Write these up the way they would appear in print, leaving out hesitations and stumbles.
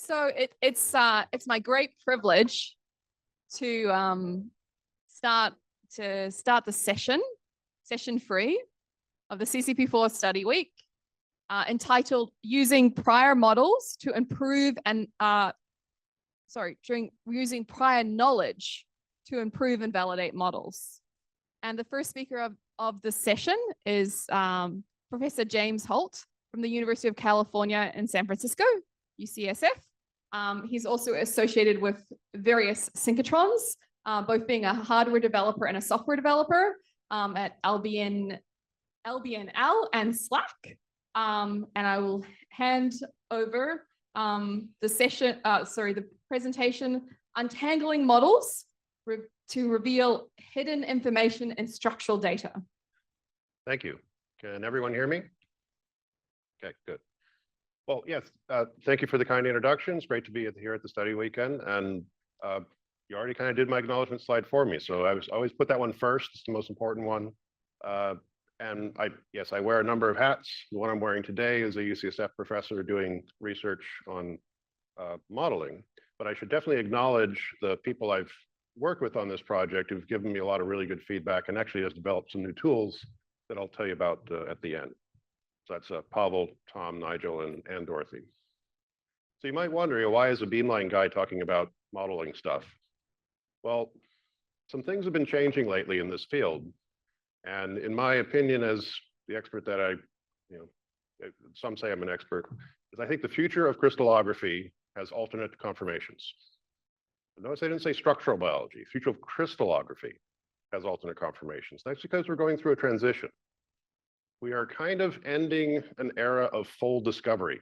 So it's my great privilege to start the session 3 of the CCP4 study week, entitled "Using Prior Models to Improve and using prior knowledge to improve and validate models." And the first speaker of the session is Professor James Holt from the University of California in San Francisco, UCSF. He's also associated with various synchrotrons, both being a hardware developer and a software developer at LBNL and Slack. And I will hand over the presentation, Untangling Models to Reveal Hidden Information in Structural Data. Thank you. Can everyone hear me? Okay, good. Well, yes, thank you for the kind introduction. It's great to be here at the study weekend. And you already kind of did my acknowledgement slide for me. So I always put that one first. It's the most important one. And I wear a number of hats. The one I'm wearing today is a UCSF professor doing research on modeling. But I should definitely acknowledge the people I've worked with on this project who've given me a lot of really good feedback and actually has developed some new tools that I'll tell you about at the end. So that's Pavel, Tom, Nigel, and Dorothy. So you might wonder, why is a beamline guy talking about modeling stuff? Well, some things have been changing lately in this field. And in my opinion, as the expert that some say I'm an expert, is I think the future of crystallography has alternate conformations. Notice I didn't say structural biology. Future of crystallography has alternate conformations. That's because we're going through a transition. We are kind of ending an era of full discovery.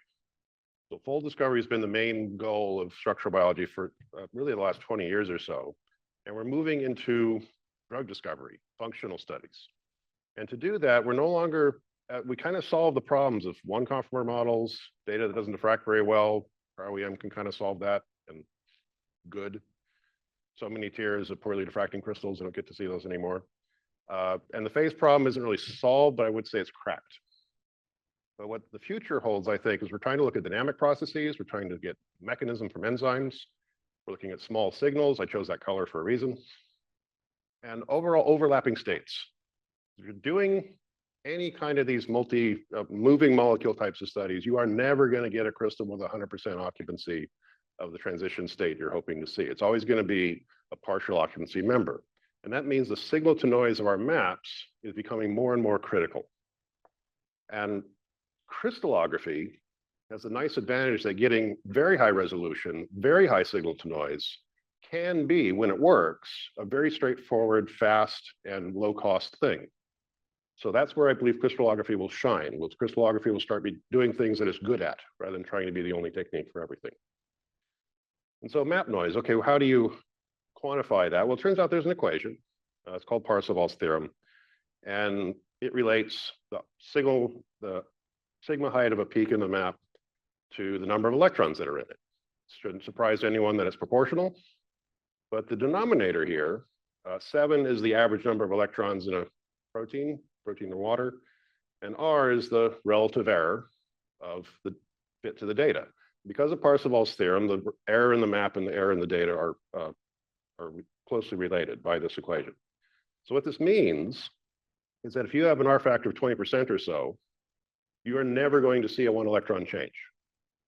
So full discovery has been the main goal of structural biology for really the last 20 years or so. And we're moving into drug discovery, functional studies. And to do that, we're no longer, we kind of solve the problems of one conformer models, data that doesn't diffract very well. ROEM can kind of solve that, and good. So many tiers of poorly diffracting crystals, I don't get to see those anymore. And the phase problem isn't really solved, but I would say it's cracked. But what the future holds, I think, is we're trying to look at dynamic processes. We're trying to get mechanism from enzymes. We're looking at small signals. I chose that color for a reason. And overall overlapping states. If you're doing any kind of these moving molecule types of studies, you are never going to get a crystal with 100% occupancy of the transition state you're hoping to see. It's always going to be a partial occupancy member. And that means the signal to noise of our maps is becoming more and more critical. And crystallography has a nice advantage that getting very high resolution, very high signal to noise can be, when it works, a very straightforward, fast, and low-cost thing. So that's where I believe crystallography will shine. Crystallography will start doing things that it's good at, rather than trying to be the only technique for everything. And so map noise, okay, well, how do you quantify that? Well, it turns out there's an equation. It's called Parseval's theorem. And it relates the sigma height of a peak in the map to the number of electrons that are in it. Shouldn't surprise anyone that it's proportional. But the denominator here, 7 is the average number of electrons in a protein or water, and R is the relative error of the fit to the data. Because of Parseval's theorem, the error in the map and the error in the data are closely related by this equation. So what this means is that if you have an R factor of 20% or so, you are never going to see a 1 electron change.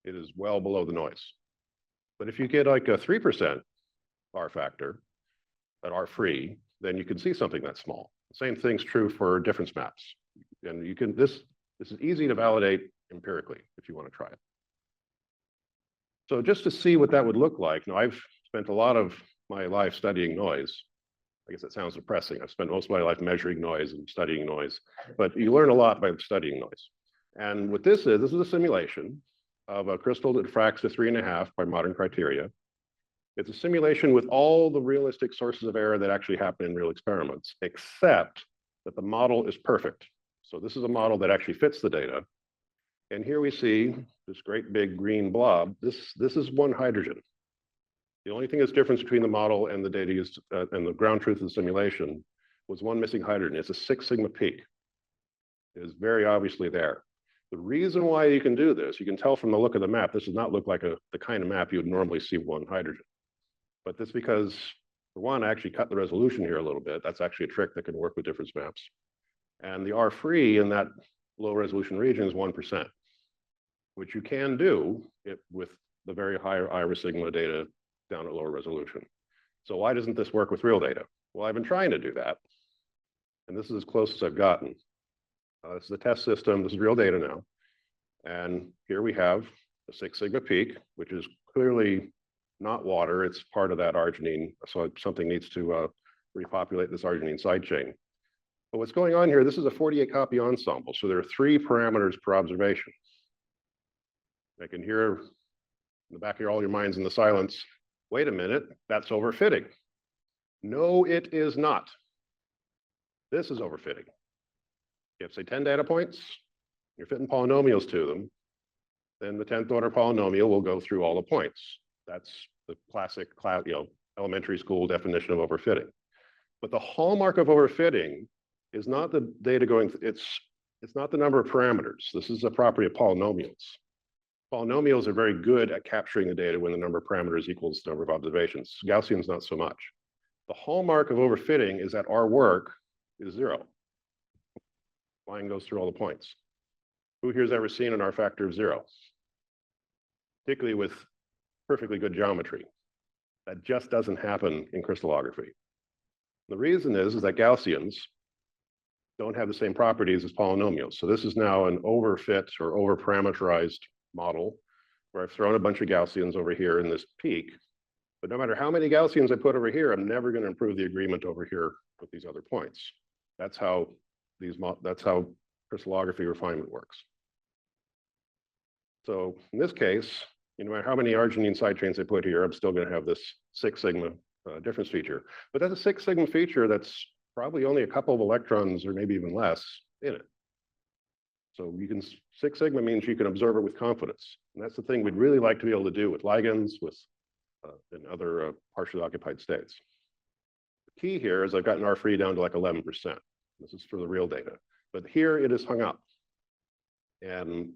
It is well below the noise. But if you get like a 3% R factor at R free, then you can see something that's small. The same thing's true for difference maps. And you can, this is easy to validate empirically if you want to try it. So just to see what that would look like, now I've spent a lot of my life studying noise. I guess that sounds depressing. I've spent most of my life measuring noise and studying noise, but you learn a lot by studying noise. And what this is a simulation of a crystal that diffracts to 3.5 by modern criteria. It's a simulation with all the realistic sources of error that actually happen in real experiments, except that the model is perfect. So this is a model that actually fits the data. And here we see this great big green blob. This is 1 hydrogen. The only thing that's different between the model and the data used and the ground truth of the simulation was 1 missing hydrogen. It's a 6 sigma peak. It is very obviously there. The reason why you can do this, you can tell from the look of the map, this does not look like the kind of map you would normally see with one hydrogen. But that's because, for one, I actually cut the resolution here a little bit. That's actually a trick that can work with difference maps. And the R free in that low resolution region is 1%, which you can do with the very higher iris sigma data down at lower resolution. So why doesn't this work with real data? Well, I've been trying to do that. And this is as close as I've gotten. This is the test system. This is real data now. And here we have a 6 sigma peak, which is clearly not water. It's part of that arginine. So something needs to repopulate this arginine side chain. But what's going on here, this is a 48 copy ensemble. So there are 3 parameters per observation. I can hear in the back of all your minds in the silence, wait a minute, that's overfitting. No, it is not. This is overfitting. You have, say, 10 data points, you're fitting polynomials to them, then the 10th order polynomial will go through all the points. That's the classic elementary school definition of overfitting. But the hallmark of overfitting is not the data going, it's not the number of parameters. This is a property of polynomials. Polynomials are very good at capturing the data when the number of parameters equals the number of observations. Gaussians, not so much. The hallmark of overfitting is that our work is 0. Line goes through all the points. Who here's ever seen an R factor of 0? Particularly with perfectly good geometry. That just doesn't happen in crystallography. The reason is that Gaussians don't have the same properties as polynomials. So this is now an overfit or overparameterized model where I've thrown a bunch of Gaussians over here in this peak. But no matter how many Gaussians I put over here, I'm never going to improve the agreement over here with these other points. That's how crystallography refinement works. So in this case, no matter how many arginine side chains I put here, I'm still going to have this 6 sigma difference feature. But that's a 6 sigma feature that's probably only a couple of electrons or maybe even less in it. So you can 6 sigma means you can observe it with confidence. And that's the thing we'd really like to be able to do with ligands, with and other partially occupied states. The key here is I've gotten R free down to like 11%. This is for the real data. But here it is hung up. And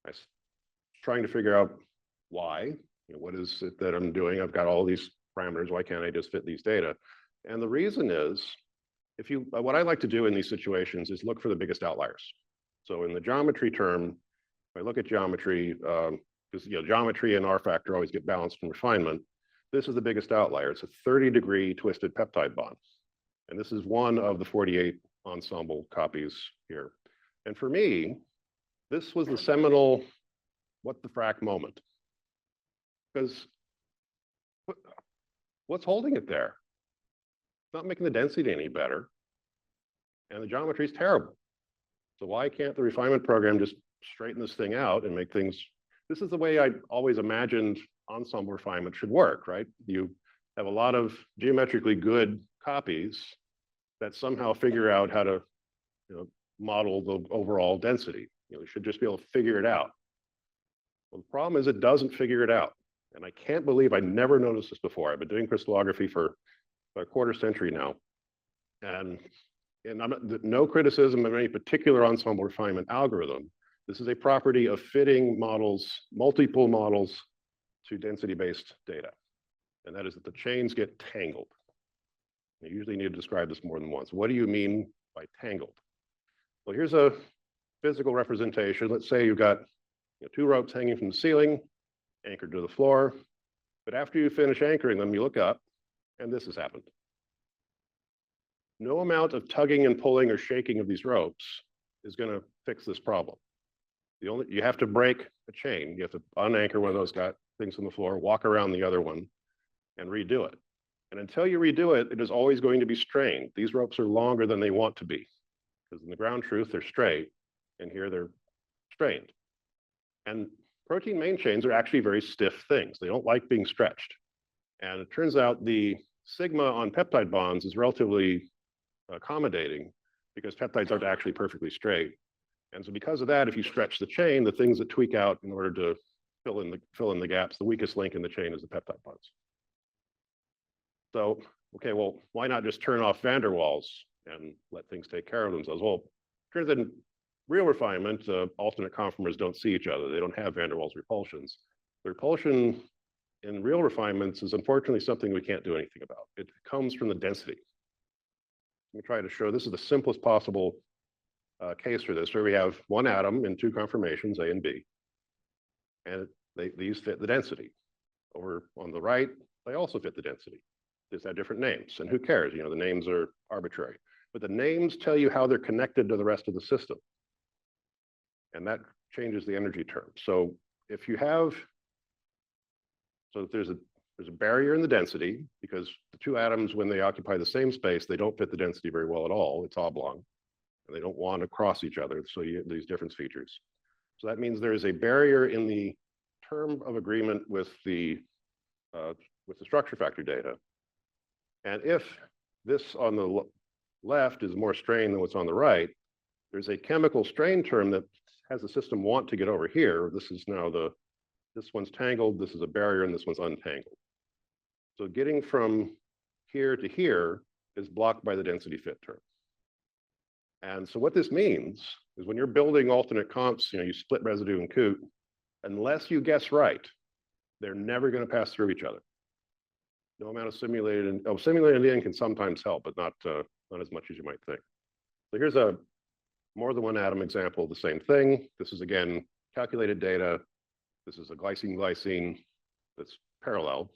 I was trying to figure out why. What is it that I'm doing? I've got all these parameters. Why can't I just fit these data? And the reason is, what I like to do in these situations is look for the biggest outliers. So in the geometry term, if I look at geometry, because geometry and R factor always get balanced in refinement, this is the biggest outlier. It's a 30-degree twisted peptide bond. And this is one of the 48 ensemble copies here. And for me, this was the seminal what the frack moment. Because what's holding it there? It's not making the density any better. And the geometry is terrible. So why can't the refinement program just straighten this thing out and make things? This is the way I always imagined ensemble refinement should work, right? You have a lot of geometrically good copies that somehow figure out how to model the overall density. You should just be able to figure it out. Well, the problem is it doesn't figure it out. And I can't believe I never noticed this before. I've been doing crystallography for a quarter century now. And no criticism of any particular ensemble refinement algorithm. This is a property of fitting models, multiple models, to density-based data. And that is that the chains get tangled. You usually need to describe this more than once. What do you mean by tangled? Well, here's a physical representation. Let's say you've got 2 ropes hanging from the ceiling, anchored to the floor. But after you finish anchoring them, you look up, and this has happened. No amount of tugging and pulling or shaking of these ropes is going to fix this problem. You have to break a chain. You have to unanchor one of those things on the floor, walk around the other one, and redo it. And until you redo it, it is always going to be strained. These ropes are longer than they want to be, because in the ground truth, they're straight, and here they're strained. And protein main chains are actually very stiff things. They don't like being stretched. And it turns out the sigma on peptide bonds is relatively accommodating because peptides aren't actually perfectly straight. And so because of that, if you stretch the chain, the things that tweak out in order to fill in the gaps, the weakest link in the chain is the peptide bonds. So, okay, well, why not just turn off van der Waals and let things take care of themselves? Well, turns out real refinement, alternate conformers don't see each other. They don't have van der Waals repulsions. The repulsion in real refinements is unfortunately something we can't do anything about. It comes from the density. Let me try to show, this is the simplest possible case for this, where we have one atom in two conformations, A and B, and these fit the density. Over on the right, they also fit the density. Just have different names, and who cares? You know, the names are arbitrary, but the names tell you how they're connected to the rest of the system, and that changes the energy term. So if you have, so there's a barrier in the density, because the two atoms, when they occupy the same space, they don't fit the density very well at all. It's oblong, and they don't want to cross each other, so you get these difference features. So that means there is a barrier in the term of agreement with the structure factor data. And if this on the left is more strain than what's on the right, there's a chemical strain term that has the system want to get over here. This is now this one's tangled, this is a barrier, and this one's untangled. So getting from here to here is blocked by the density fit term. And so what this means is when you're building alternate comps, you split residue and coot, unless you guess right, they're never going to pass through each other. No amount of simulated, simulated in the end can sometimes help, but not as much as you might think. So here's a more than one atom example of the same thing. This is again calculated data. This is a glycine that's parallel.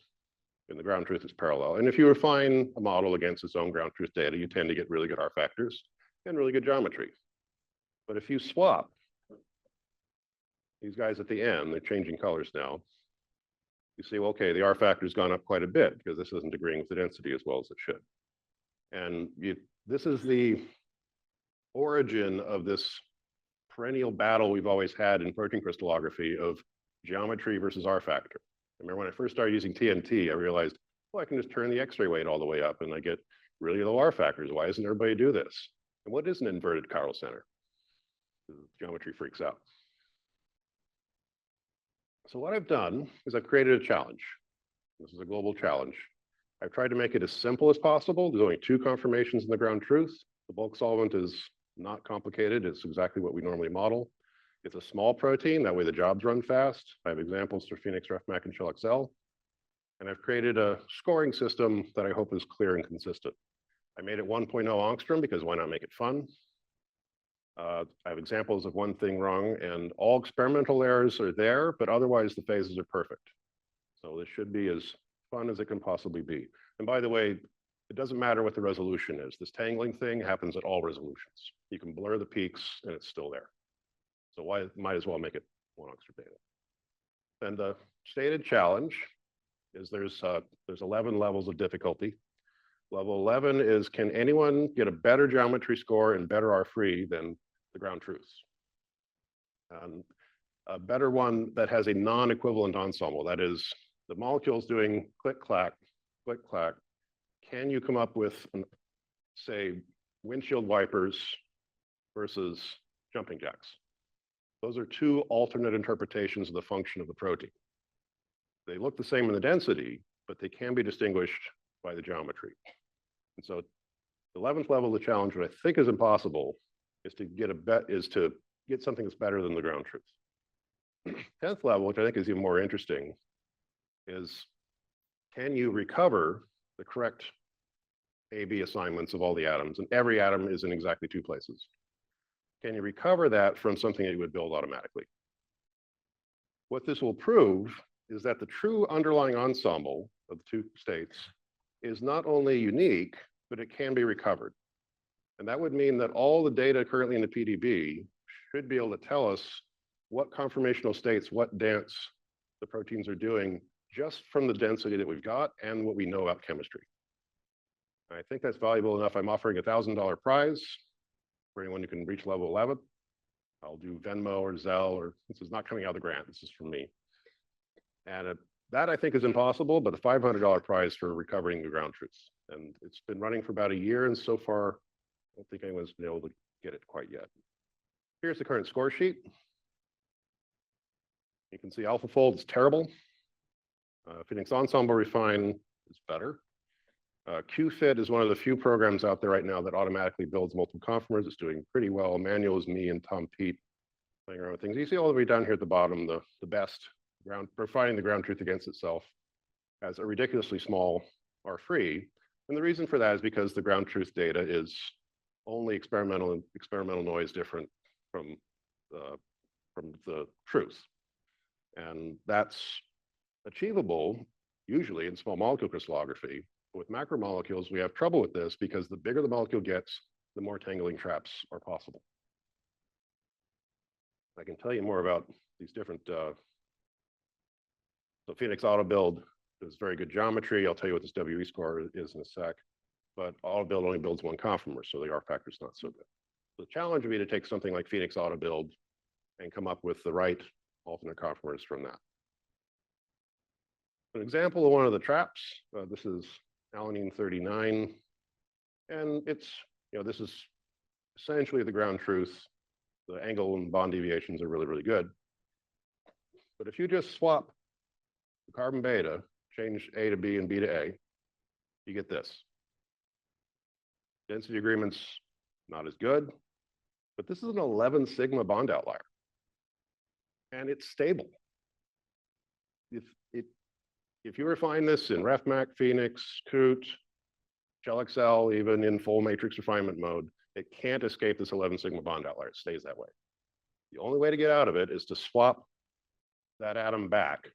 In the ground truth, it's parallel. And if you refine a model against its own ground truth data, you tend to get really good R factors and really good geometry. But if you swap these guys at the end, they're changing colors now. You see, well, okay, the R factor's gone up quite a bit because this isn't agreeing with the density as well as it should. And this is the origin of this perennial battle we've always had in protein crystallography of geometry versus R factor. I remember when I first started using TNT, I realized, well, I can just turn the X-ray weight all the way up and I get really low R factors. Why doesn't everybody do this? And what is an inverted chiral center? Geometry freaks out. So what I've done is I've created a challenge. This is a global challenge. I've tried to make it as simple as possible. There's only two conformations in the ground truth. The bulk solvent is not complicated. It's exactly what we normally model. It's a small protein. That way the jobs run fast. I have examples for Phoenix, RefMac, and Shell XL. And I've created a scoring system that I hope is clear and consistent. I made it 1.0 angstrom because why not make it fun? I have examples of one thing wrong, and all experimental errors are there, but otherwise the phases are perfect. So this should be as fun as it can possibly be. And by the way, it doesn't matter what the resolution is. This tangling thing happens at all resolutions. You can blur the peaks and it's still there. So why might as well make it 1 angstrom data. And the stated challenge is there's 11 levels of difficulty. Level 11 is, can anyone get a better geometry score and better R-free than the ground truths? A better one that has a non-equivalent ensemble. That is, the molecule's doing click, clack, click, clack. Can you come up with, say, windshield wipers versus jumping jacks? Those are two alternate interpretations of the function of the protein. They look the same in the density, but they can be distinguished by the geometry. And so the 11th level of the challenge, what I think is impossible, is to get something that's better than the ground truth. 10th level, which I think is even more interesting, is can you recover the correct AB assignments of all the atoms? And every atom is in exactly two places. Can you recover that from something that you would build automatically? What this will prove is that the true underlying ensemble of the two states is not only unique, but it can be recovered. And that would mean that all the data currently in the PDB should be able to tell us what conformational states, what dance the proteins are doing just from the density that we've got and what we know about chemistry. I think that's valuable enough. I'm offering a $1,000 prize for anyone who can reach level 11. I'll do Venmo or Zelle, or this is not coming out of the grant, this is from me. And that I think is impossible, but a $500 prize for recovering the ground truths. And it's been running for about a year, and so far, I don't think anyone's been able to get it quite yet. Here's the current score sheet. You can see AlphaFold is terrible. Phoenix Ensemble Refine is better. QFit is one of the few programs out there right now that automatically builds multiple conformers. It's doing pretty well. Manual is me and Tom Pete playing around with things. You see all the way down here at the bottom, the best ground, providing the ground truth against itself, has a ridiculously small R free. And the reason for that is because the ground truth data is only experimental noise different from the truth. And that's achievable usually in small molecule crystallography. With macromolecules, we have trouble with this because the bigger the molecule gets, the more tangling traps are possible. I can tell you more about these different, so Phoenix auto build is very good geometry. I'll tell you what this WE score is in a sec, but auto build only builds one conformer, so the R factor is not so good. The challenge would be to take something like Phoenix auto build and come up with the right alternate conformers from that. An example of one of the traps, this is alanine 39, and it's, this is essentially the ground truth. The angle and bond deviations are really, really good. But if you just swap the carbon beta, change A to B and B to A, you get this. Density agreement's not as good, but this is an 11 sigma bond outlier. And it's stable. If you refine this in RefMac, Phoenix, Coot, ShellXL, even in full matrix refinement mode, it can't escape this 11 sigma bond outlier. It stays that way. The only way to get out of it is to swap that atom back,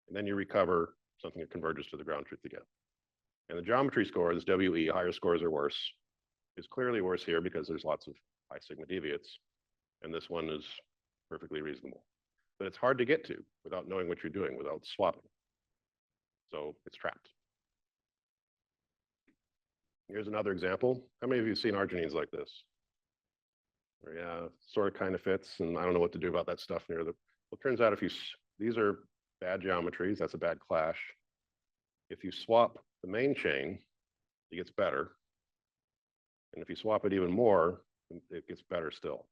and then you recover something that converges to the ground truth again. And the geometry score, this WE, higher scores are worse, is clearly worse here because there's lots of high sigma deviates, and this one is perfectly reasonable. But it's hard to get to without knowing what you're doing, without swapping. So it's trapped. Here's another example. How many of you have seen arginines like this? Or, yeah, sort of kind of fits, and I don't know what to do about that stuff near the, well, it turns out if you, these are bad geometries, that's a bad clash. If you swap the main chain, it gets better. And if you swap it even more, it gets better still.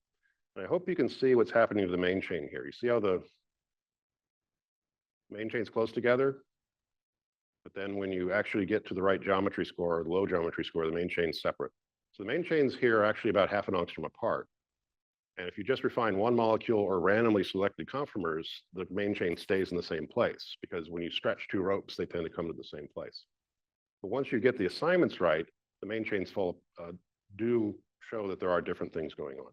And I hope you can see what's happening to the main chain here. You see how the main chain's close together? But then when you actually get to the right geometry score or the low geometry score, the main chain's separate. So the main chains here are actually about half an angstrom apart. And if you just refine one molecule or randomly selected conformers, the main chain stays in the same place, because when you stretch two ropes, they tend to come to the same place. But once you get the assignments right, the main chains do show that there are different things going on.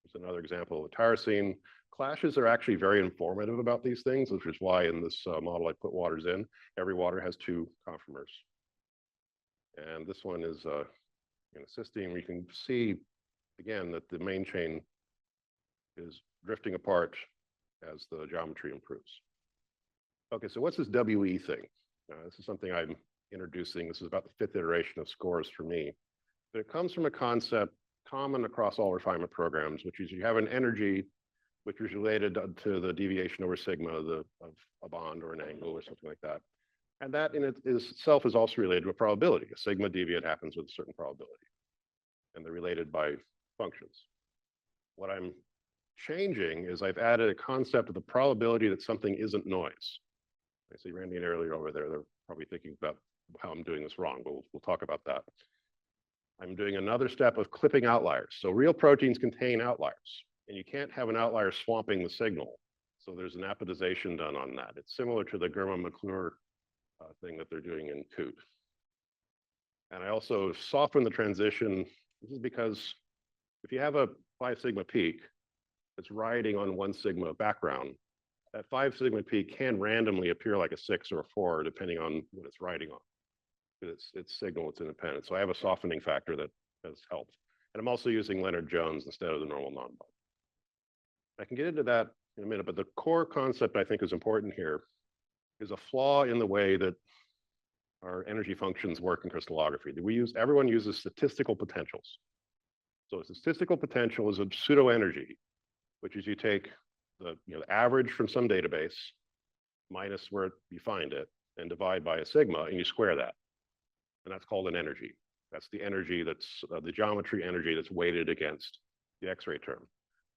Here's another example of a tyrosine. Clashes are actually very informative about these things, which is why in this model I put waters in. Every water has two conformers. And this one is in a cysteine. We can see, again, that the main chain is drifting apart as the geometry improves. Okay, so what's this WE thing? This is something I'm introducing. This is about the 5th iteration of scores for me. But it comes from a concept common across all refinement programs, which is you have an energy which is related to the deviation over sigma of a bond or an angle or something like that. And that in itself is also related to a probability. A sigma deviate happens with a certain probability. And they're related by functions. What I'm changing is I've added a concept of the probability that something isn't noise. I see Randy and earlier over there, they're probably thinking about how I'm doing this wrong, but we'll talk about that. I'm doing another step of clipping outliers. So real proteins contain outliers, and you can't have an outlier swamping the signal. So there's an apodization done on that. It's similar to the Germa-McClure thing that they're doing in Coot. And I also soften the transition. This is because if you have a 5 sigma peak that's riding on 1 sigma background, that 5 sigma peak can randomly appear like a 6 or a 4, depending on what it's riding on. It's signal, it's independent. So I have a softening factor that has helped. And I'm also using Leonard Jones instead of the normal non-bond. I can get into that in a minute, but the core concept I think is important here is a flaw in the way that our energy functions work in crystallography. Everyone uses statistical potentials. So a statistical potential is a pseudo energy, which is you take the average from some database minus where you find it and divide by a sigma and you square that. And that's called an energy. That's the energy that's the geometry energy that's weighted against the X-ray term.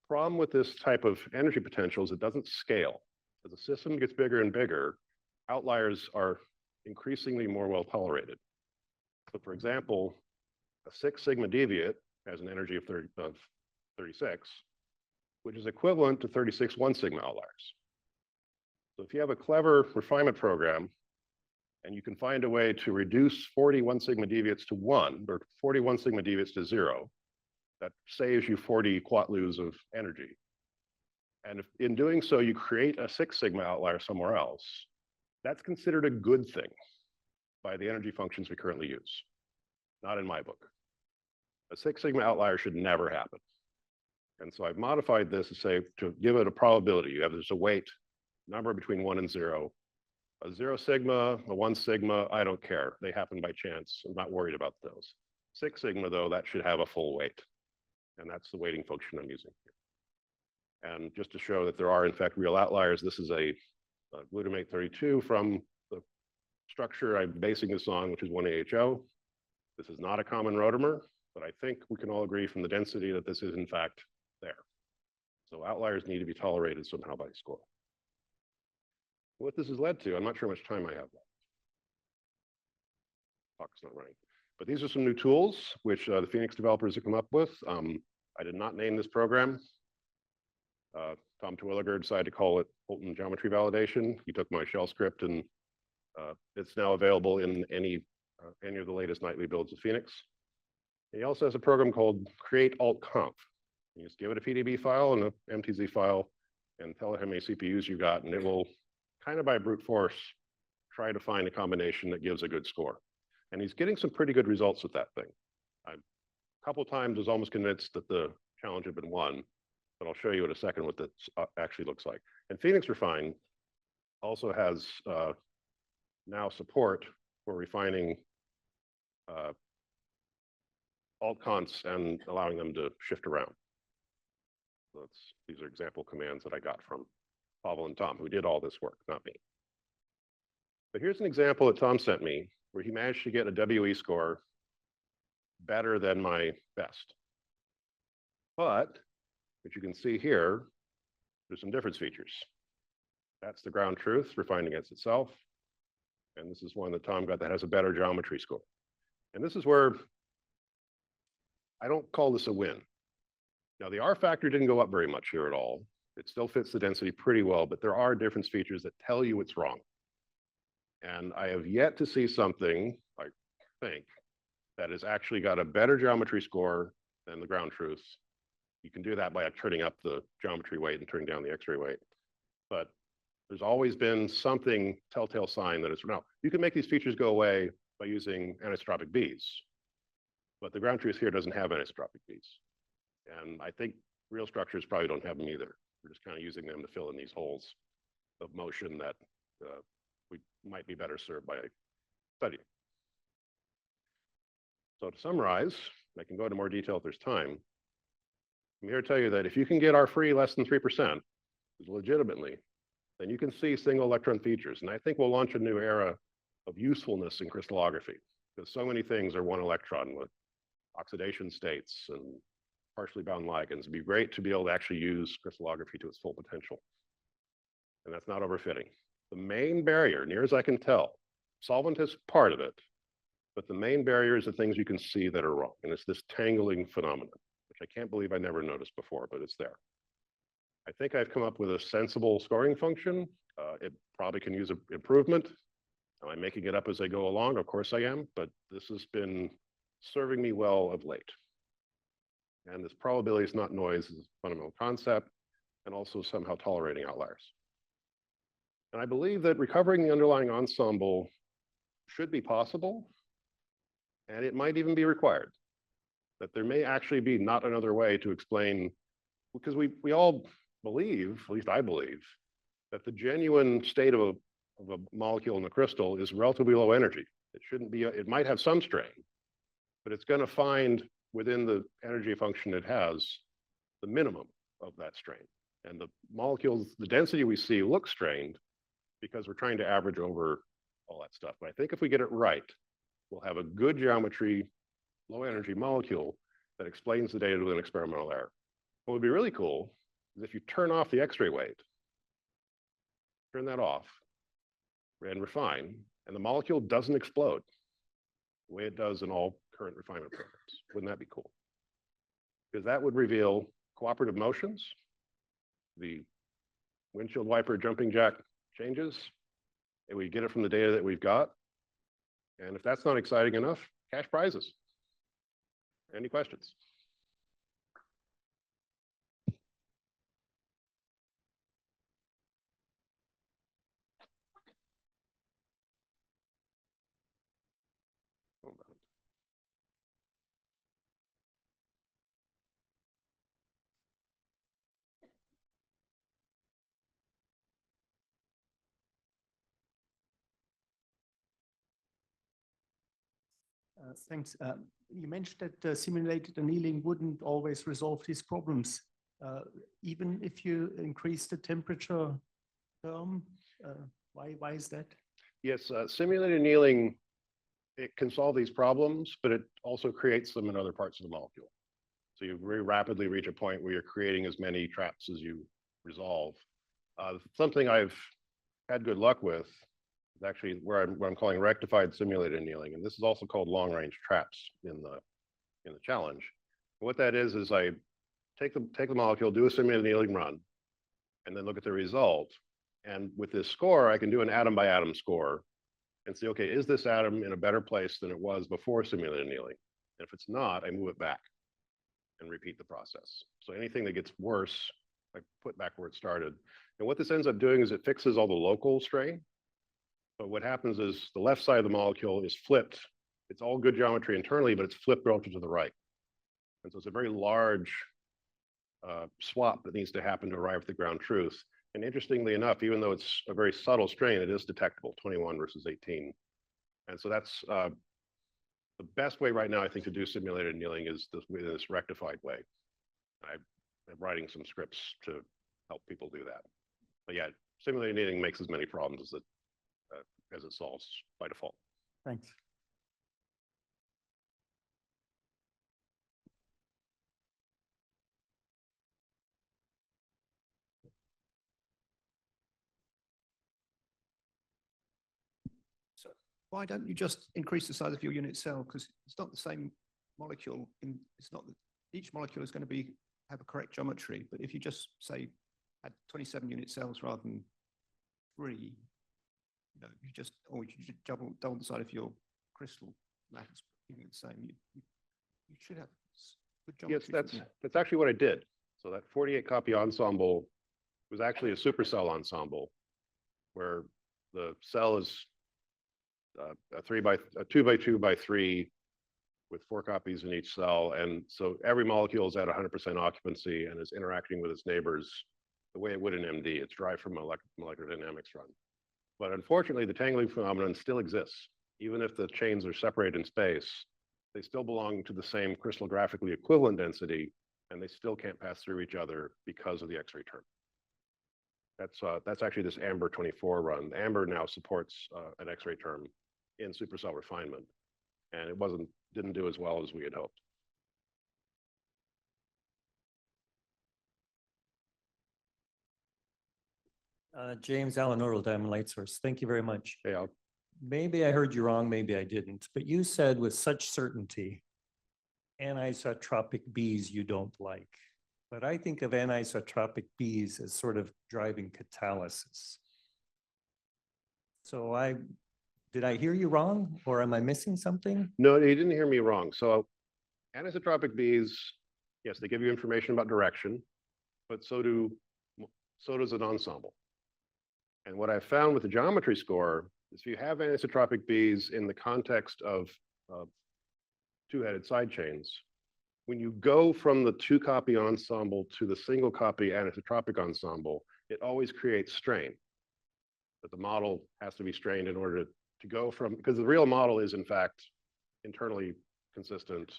Problem with this type of energy potential is it doesn't scale. As the system gets bigger and bigger, outliers are increasingly more well tolerated. So for example, a 6 sigma deviate has an energy of 36, which is equivalent to 36 1 sigma outliers. So if you have a clever refinement program and you can find a way to reduce 41 sigma deviates to 1 or 41 sigma deviates to 0, that saves you 40 quatloos of energy. And if in doing so, you create a 6 sigma outlier somewhere else, that's considered a good thing by the energy functions we currently use. Not in my book. A 6 sigma outlier should never happen. And so I've modified this to say, to give it a probability. You have there's a weight number between 1 and 0. A 0 sigma, a 1 sigma, I don't care. They happen by chance. I'm not worried about those. 6 sigma, though, that should have a full weight. And that's the weighting function I'm using here. And just to show that there are, in fact, real outliers, this is a glutamate 32 from the structure I'm basing this on, which is 1-AHO. This is not a common rotamer, but I think we can all agree from the density that this is, in fact, there. So outliers need to be tolerated somehow by score. What this has led to, I'm not sure how much time I have left. Clock's not running. But these are some new tools which the Phoenix developers have come up with. I did not name this program. Tom Terwilliger decided to call it Holton geometry validation. He took my shell script and it's now available in any of the latest nightly builds of Phoenix. He also has a program called create alt conf. You just give it a PDB file and an MTZ file and tell it how many CPUs you got, and it will kind of by brute force try to find a combination that gives a good score. And he's getting some pretty good results with that thing. A couple times was almost convinced that the challenge had been won, but I'll show you in a second what that actually looks like. And Phoenix Refine also has now support for refining alt consts and allowing them to shift around. So these are example commands that I got from Pavel and Tom, who did all this work, not me. But here's an example that Tom sent me where he managed to get a WE score better than my best. But, which you can see here, there's some difference features. That's the ground truth refined against itself. And this is one that Tom got that has a better geometry score. And this is where I don't call this a win. Now, the R factor didn't go up very much here at all. It still fits the density pretty well, but there are difference features that tell you it's wrong. And I have yet to see something, I think, that has actually got a better geometry score than the ground truth. You can do that by turning up the geometry weight and turning down the X-ray weight. But there's always been something telltale sign that it's no. You can make these features go away by using anisotropic Bs. But the ground truth here doesn't have anisotropic Bs. And I think real structures probably don't have them either. We're just kind of using them to fill in these holes of motion that we might be better served by studying. So to summarize, I can go into more detail if there's time. I'm here to tell you that if you can get R free less than 3%, legitimately, then you can see single electron features. And I think we'll launch a new era of usefulness in crystallography, because so many things are one electron with oxidation states and partially bound ligands. It'd be great to be able to actually use crystallography to its full potential. And that's not overfitting. The main barrier, near as I can tell, solvent is part of it, but the main barrier is the things you can see that are wrong. And it's this tangling phenomenon, which I can't believe I never noticed before, but it's there. I think I've come up with a sensible scoring function. It probably can use improvement. Am I making it up as I go along? Of course I am, but this has been serving me well of late. And this probability is not noise is a fundamental concept, and also somehow tolerating outliers. And I believe that recovering the underlying ensemble should be possible, and it might even be required. That there may actually be not another way to explain, because we all believe, at least I believe, that the genuine state of a molecule in the crystal is relatively low energy. It shouldn't be, it might have some strain, but it's going to find within the energy function it has the minimum of that strain. And the molecules, the density we see looks strained because we're trying to average over all that stuff. But I think if we get it right, we'll have a good geometry, low energy molecule that explains the data with an experimental error. What would be really cool is if you turn off the X-ray weight, turn that off and refine, and the molecule doesn't explode the way it does in all current refinement programs. Wouldn't that be cool? Because that would reveal cooperative motions, the windshield wiper jumping jack changes, and we get it from the data that we've got. And if that's not exciting enough, cash prizes. Any questions? Thanks. You mentioned that simulated annealing wouldn't always resolve these problems. Even if you increase the temperature term, why is that? Yes, simulated annealing, it can solve these problems, but it also creates them in other parts of the molecule. So you very rapidly reach a point where you're creating as many traps as you resolve. Something I've had good luck with is actually what I'm calling rectified simulated annealing, and this is also called long-range traps in the challenge. And what that is I take the molecule, do a simulated annealing run, and then look at the result. And with this score, I can do an atom by atom score and see, okay, is this atom in a better place than it was before simulated annealing? And if it's not, I move it back and repeat the process. So anything that gets worse, I put back where it started. And what this ends up doing is it fixes all the local strain. But what happens is the left side of the molecule is flipped. It's all good geometry internally, but it's flipped relative to the right. And so it's a very large swap that needs to happen to arrive at the ground truth. And interestingly enough, even though it's a very subtle strain, it is detectable, 21 versus 18. And so that's the best way right now, I think, to do simulated annealing is this rectified way. I'm writing some scripts to help people do that. But yeah, simulated annealing makes as many problems as it solves by default. Thanks. So why don't you just increase the size of your unit cell? Because it's not the same molecule. It's not that each molecule is going to have a correct geometry. But if you just say had 27 unit cells rather than 3, you just double the size of your crystal lattice, keeping it the same. You should have good geometry. Yes, that's actually what I did. So that 48 copy ensemble was actually a supercell ensemble where the cell is a 2 by 2 by 3 with 4 copies in each cell. And so every molecule is at 100% occupancy and is interacting with its neighbors the way it would in MD. It's derived from a molecular dynamics run. But unfortunately, the tangling phenomenon still exists. Even if the chains are separated in space, they still belong to the same crystallographically equivalent density, and they still can't pass through each other because of the X-ray term. That's actually this Amber 24 run. Amber now supports an X-ray term in supercell refinement, and it didn't do as well as we had hoped. James Allen Oral Diamond Light Source. Thank you very much. Yeah, Maybe I heard you wrong, maybe I didn't, but you said with such certainty, anisotropic bees you don't like. But I think of anisotropic bees as sort of driving catalysis. So did I hear you wrong, or am I missing something? no, you didn't hear me wrong. So anisotropic bees, yes, they give you information about direction, but so does an ensemble. And what I found with the geometry score is if you have anisotropic bees in the context of 2-headed side chains, when you go from the 2-copy ensemble to the single copy anisotropic ensemble, it always creates strain. But the model has to be strained in order to go from, because the real model is in fact internally consistent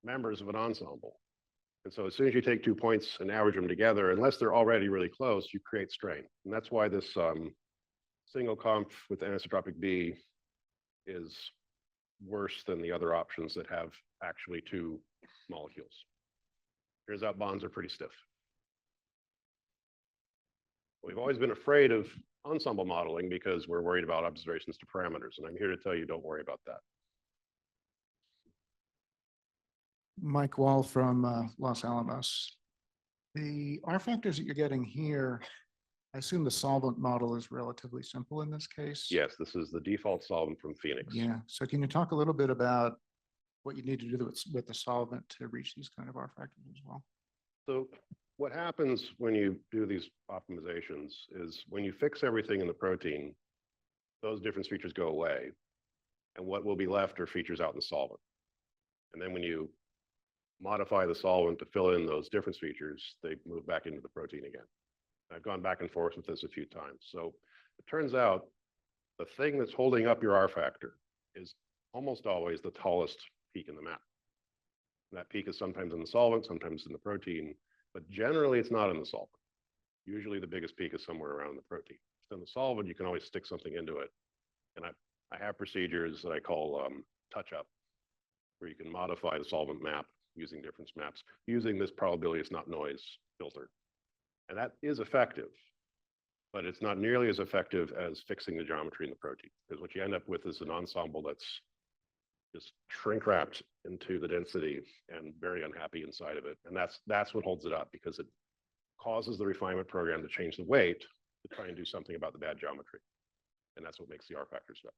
members of an ensemble. And so as soon as you take 2 points and average them together, unless they're already really close, you create strain. And that's why this single conf with anisotropic B is worse than the other options that have actually 2 molecules. Turns out bonds are pretty stiff. We've always been afraid of ensemble modeling because we're worried about observations to parameters. And I'm here to tell you, don't worry about that. Mike Wall from Los Alamos. The R factors that you're getting here, I assume the solvent model is relatively simple in this case? Yes, this is the default solvent from Phoenix. Yeah, so can you talk a little bit about what you need to do with the solvent to reach these kind of R factors as well? So what happens when you do these optimizations is when you fix everything in the protein, those difference features go away. And what will be left are features out in the solvent. And then when you modify the solvent to fill in those difference features, they move back into the protein again. I've gone back and forth with this a few times. So it turns out the thing that's holding up your R factor is almost always the tallest peak in the map. And that peak is sometimes in the solvent, sometimes in the protein, but generally it's not in the solvent. Usually the biggest peak is somewhere around the protein. So in the solvent, you can always stick something into it. And I have procedures that I call touch up, where you can modify the solvent map using difference maps, using this probability is not noise filter. And that is effective, but it's not nearly as effective as fixing the geometry in the protein, because what you end up with is an ensemble that's just shrink wrapped into the density and very unhappy inside of it. And that's what holds it up, because it causes the refinement program to change the weight to try and do something about the bad geometry. And that's what makes the R factor stuff.